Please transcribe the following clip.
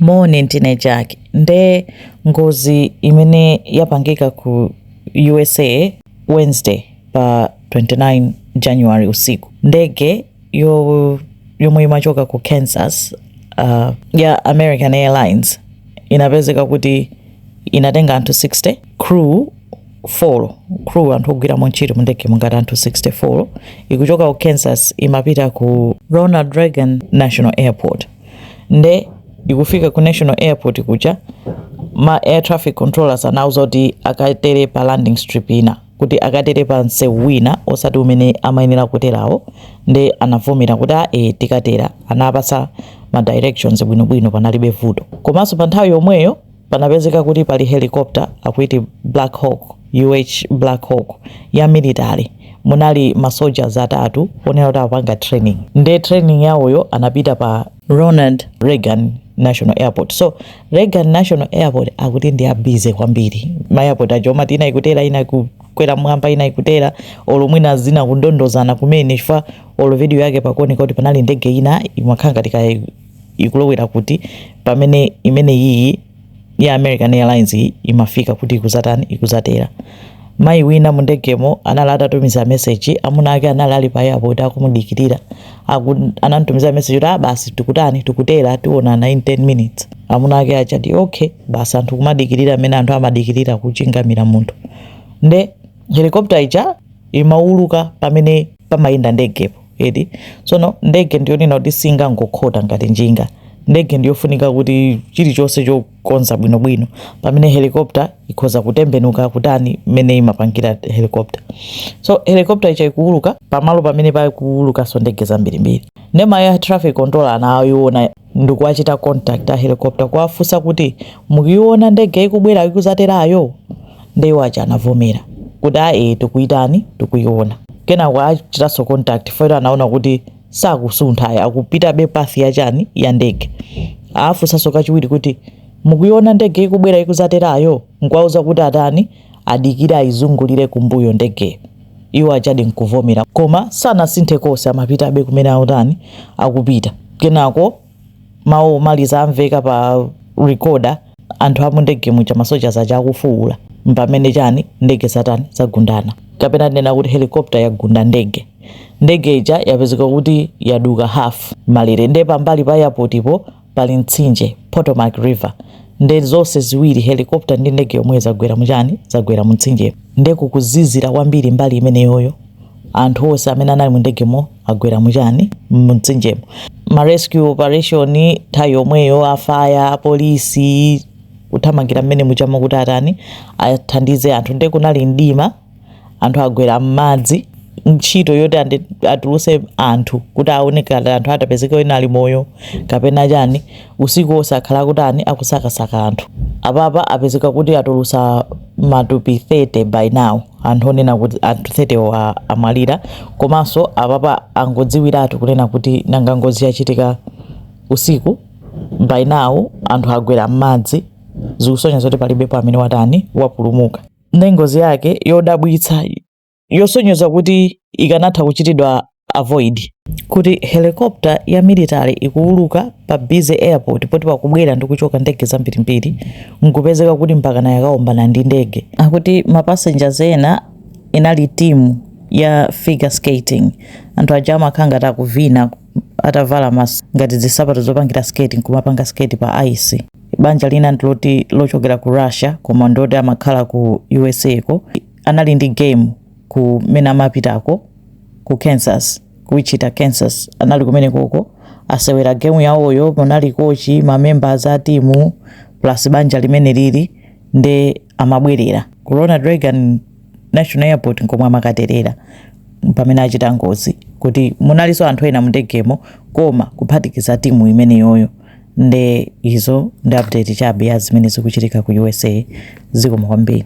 Morning teenager nde ngozi imene yapangika ku USA Wednesday pa 29 January usiku. Ndege yomwe imachoka ku Kansas ya American Airlines inapezeka kuti inatenga anthu 60, crew anthu ogwira ntchito mu ndege mungati anthu 64, ikuchoka ku Kansas imapita ku Ronald Reagan National Airport. Nde ikufika ku National Airport kuja ma air traffic controllers anauza kuti akatere pa landing strip ina, kuti akatere pa msewu wina osati umene amayenera kuterawo. Nde anavomera kuti tikatera, anapasa ma directions bwinobwino, panalibe vuto. Komanso pa nthawi yomweyo panapezeka kuti pali helicopter akuiti Black Hawk, Black Hawk ya military. Munali ma soldiers atatu onera kuti apanga training. Nde training yawoyo anapita pa Ronald Reagan National Airport. So Reagan National Airport akuti ndi busy kwambiri. Ma airport ajoma tina ikutera, ina kukwera mwamba, ina ikutera, olumwina zina kundondozana kumene chifukwa olo video yake pakuoneka kuti panali ndege ina imakhala katika ikulowera kuti pamene imene iyi ya American Airlines imafika kuti ikuzatera. Mai wina mu ndegemo anali atatumiza message, amuna ake anali ali pa airport akumudikirira. Anatumiza message kuti basi tikutera tionana in 10 minutes. Amuna ake achati okay, basi anthu kumadikirira amene anthu amadikirira kuchingamira munthu. Nde helicopter ija imauluka pamene pamayenda ndegepo edi. Sono ndege ndiyo nina kuti singangokhota ngati njinga. Ndege ndiyofunika kuti chilichonse chokonza bwinobwino. Pamene helicopter ikhoza kutembenuka kutani mene imapangira helicopter. So helicopter icha ikuuluka pamalo pamene paikuuluka so ndege zambirimbiri. Nema ya traffic controller anayiona ndikuachita contact a helicopter kuwafunsa kuti mukuiona ndege ikubwera ikuzaterayo. Ndeyo acha anavomera kuti tikuitani tikuiona. Kena kuachitaso contact foito anaona kuti sakusuntha akupita be path ya chani ya ndege. Afunsa so kachiwiri kuti mukuiona ndege ikubwera ikuzaterayo, nkwauza kuti atani adikira izungulire kumbuyo ndege. Iwo achadi nkuvomera koma sana sinthe konse amapita be kumene autani akupita. Kenako mawu maliza amveka pa recorder anthu amu ndege mucha masoja zacha akufuula mpamene chani ndege satani zagundana. Kapena nena kuti helicopter yagunda ndege. Ndege ija yapezeka kuti yaduka half malire. Nde pambali pa airport ipo pali mtsinje Potomac River. Nde zonse ziwiri helicopter ndi ndege yomwe zagwera muchani zagwera mtsinje. Nde kukuzizira kwambiri mbali imene yoyo anthu onse amene anali mu ndegemo agwera muchani mtsinjemo. Ma rescue operation nthawi yomweyo afaya polisi uthamangira mmene muchama kuti atani athandize anthu. Nde kunali mdima, anthu agwera m'madzi, ntchito yoti atuluse anthu kuti aoneka anthu atapezeka ena ali moyo kapena chani. Usiku wonse akhala kuti akusakasaka anthu. Apapa apezeka kuti atulusa matupi 30 by now. Anthu onena kuti anthu 30 amwalira. Komanso apapa angodziwiratu kunena kuti nanga ngozi yachitika usiku. By now anthu agwera m'madzi, zikusonya zoti palibepo amene watani wapulumuka. Nde ngozi yake yodabwitsa yosonyeza kuti ikanatha kuchitidwa avoid. Kuti helicopter ya military ikuuluka pa busy airport poti pakubwera ndi kuchoka ndege zambirimbiri, nkupezeka kuti mpakana yakaombana ndi ndege. Akuti ma passengers ena inali timu ya figure skating. Anthu ajama khanga atakuvina atavala ngati zisapato zopangira skating kumapanga skate pa ice. Banja lina ndiloti lochokera ku Russia koma ndoti amakhala ku USA ko anali ndi game ku mena mapitako ku Kansas, kuichita Kansas. Anali kumene koko asewera game yawoyo, munali kochi, ma members a timu plus banja limene lili nde amabwerera ku Ronald Reagan National Airport nkomwe amakaterera pamene achita ngozi. Kuti munaliso anthu ena mu ndegemo koma kuphatikiza timu imene yoyo. Nde izo ndi update chabe ya zimene zikuchitika ku USA. Zikomo kwambiri.